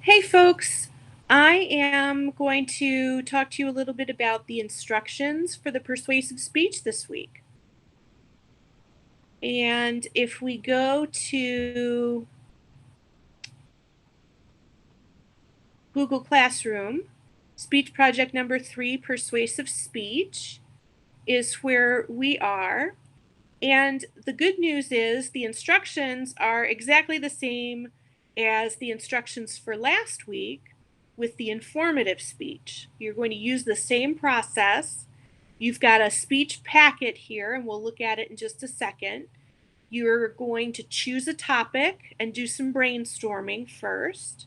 Hey folks, I am going to talk to you a little bit about the instructions for the persuasive speech this week. And if we go to Google Classroom, speech project number 3, persuasive speech, is where we are. And the good news is the instructions are exactly the same as the instructions for last week with the informative speech. You're going to use the same process. You've got a speech packet here, and we'll look at it in just a second. You're going to choose a topic and do some brainstorming first.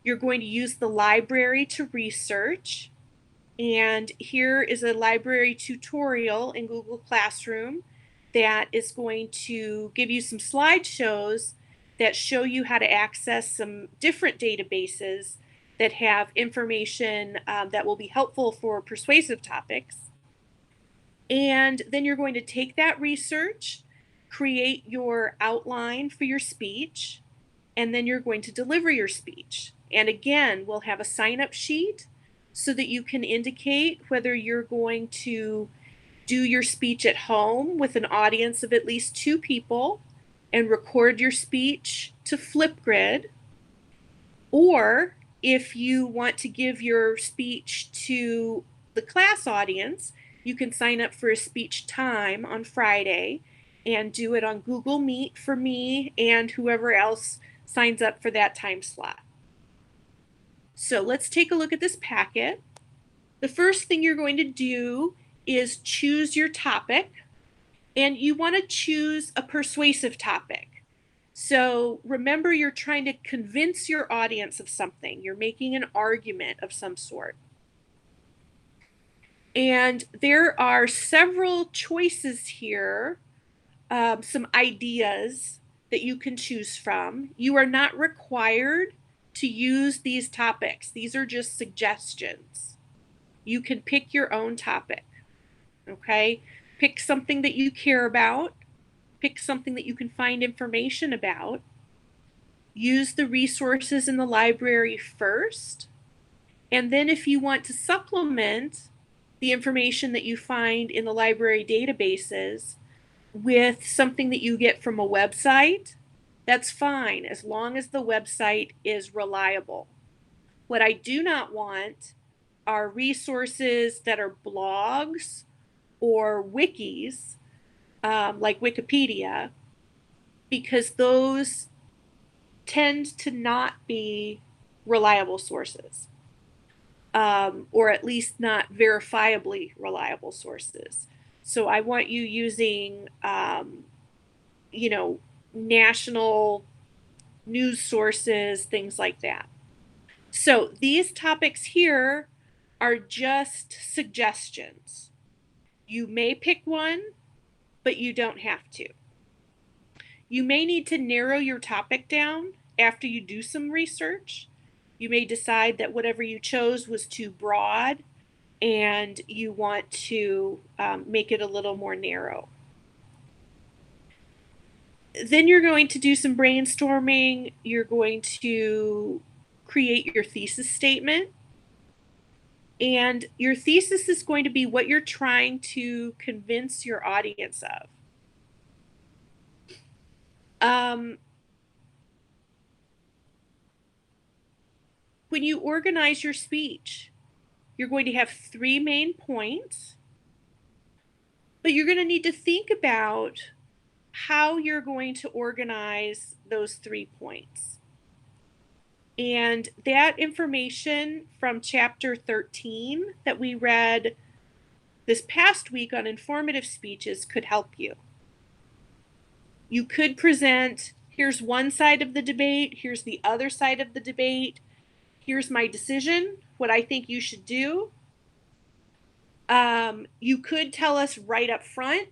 You're going to use the library to research. And here is a library tutorial in Google Classroom that is going to give you some slideshows that show you how to access some different databases that have information that will be helpful for persuasive topics. And then you're going to take that research, create your outline for your speech, and then you're going to deliver your speech. And again, we'll have a sign-up sheet so that you can indicate whether you're going to do your speech at home with an audience of at least 2 people and record your speech to Flipgrid, or if you want to give your speech to the class audience, you can sign up for a speech time on Friday and do it on Google Meet for me and whoever else signs up for that time slot. So let's take a look at this packet. The first thing you're going to do is choose your topic, and you want to choose a persuasive topic. So remember, you're trying to convince your audience of something. You're making an argument of some sort. And there are several choices here, some ideas that you can choose from. You are not required to use these topics. These are just suggestions. You can pick your own topic, okay? Pick something that you care about. Pick something that you can find information about. Use the resources in the library first. And then if you want to supplement the information that you find in the library databases with something that you get from a website, that's fine, as long as the website is reliable. What I do not want are resources that are blogs or wikis, like Wikipedia, because those tend to not be reliable sources, or at least not verifiably reliable sources. So I want you using, national news sources, things like that. So these topics here are just suggestions. You may pick one, but you don't have to. You may need to narrow your topic down after you do some research. You may decide that whatever you chose was too broad and you want to make it a little more narrow. Then you're going to do some brainstorming. You're going to create your thesis statement. And your thesis is going to be what you're trying to convince your audience of. When you organize your speech, you're going to have 3 main points, but you're going to need to think about how you're going to organize those 3 points. And that information from chapter 13 that we read this past week on informative speeches could help you. You could present, here's one side of the debate, here's the other side of the debate, here's my decision, what I think you should do. You could tell us right up front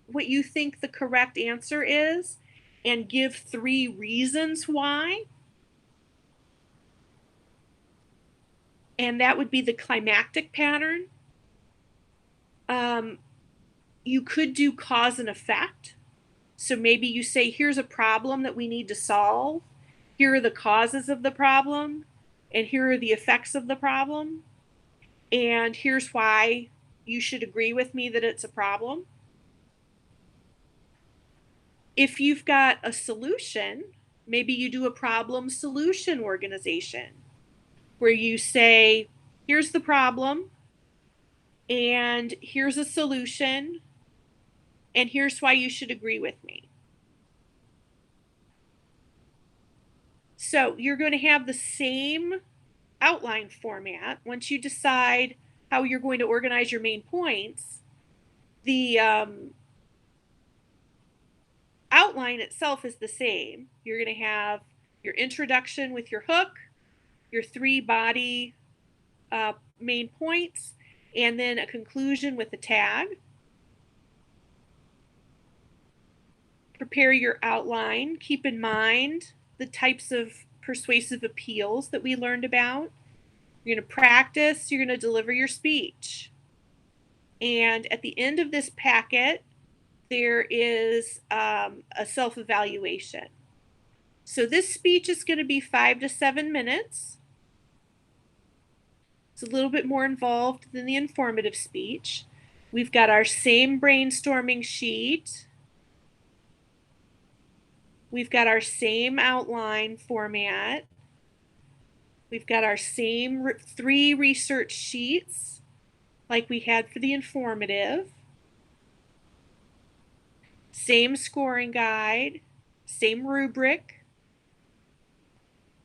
what you think the correct answer is and give 3 reasons why. And that would be the climactic pattern. You could do cause and effect. So maybe you say, here's a problem that we need to solve. Here are the causes of the problem. and here are the effects of the problem, and here's why you should agree with me that it's a problem. If you've got a solution, maybe you do a problem solution organization where you say, here's the problem, and here's a solution, and here's why you should agree with me. So you're going to have the same outline format. Once you decide how you're going to organize your main points, the outline itself is the same. You're going to have your introduction with your hook, your 3 body main points, and then a conclusion with a tag. Prepare your outline. Keep in mind the types of persuasive appeals that we learned about. You're going to practice, you're going to deliver your speech. And at the end of this packet, there is a self-evaluation. So this speech is going to be 5 to 7 minutes. It's a little bit more involved than the informative speech. We've got our same brainstorming sheet. We've got our same outline format. We've got our same 3 research sheets like we had for the informative. Same scoring guide, same rubric.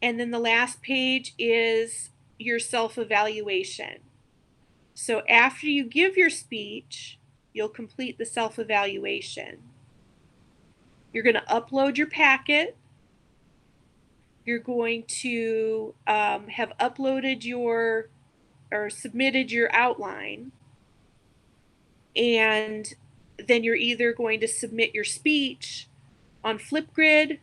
And then the last page is your self-evaluation. So after you give your speech, you'll complete the self-evaluation. You're going to upload your packet. You're going to have uploaded or submitted your outline. And then you're either going to submit your speech on Flipgrid,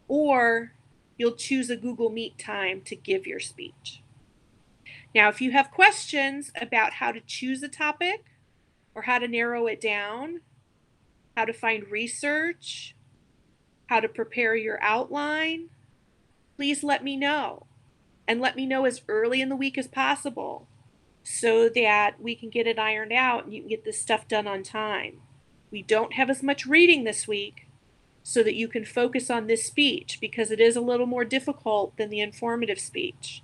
or you'll choose a Google Meet time to give your speech. Now, if you have questions about how to choose a topic or how to narrow it down, how to find research, how to prepare your outline, please let me know. And let me know as early in the week as possible so that we can get it ironed out and you can get this stuff done on time. We don't have as much reading this week so that you can focus on this speech because it is a little more difficult than the informative speech.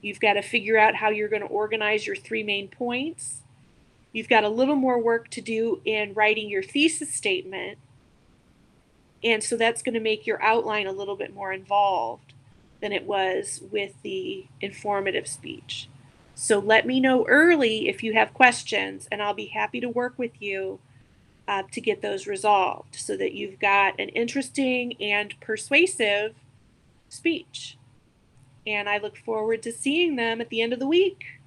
You've got to figure out how you're going to organize your 3 main points. You've got a little more work to do in writing your thesis statement. And so that's going to make your outline a little bit more involved than it was with the informative speech. So let me know early if you have questions, and I'll be happy to work with you to get those resolved so that you've got an interesting and persuasive speech. And I look forward to seeing them at the end of the week.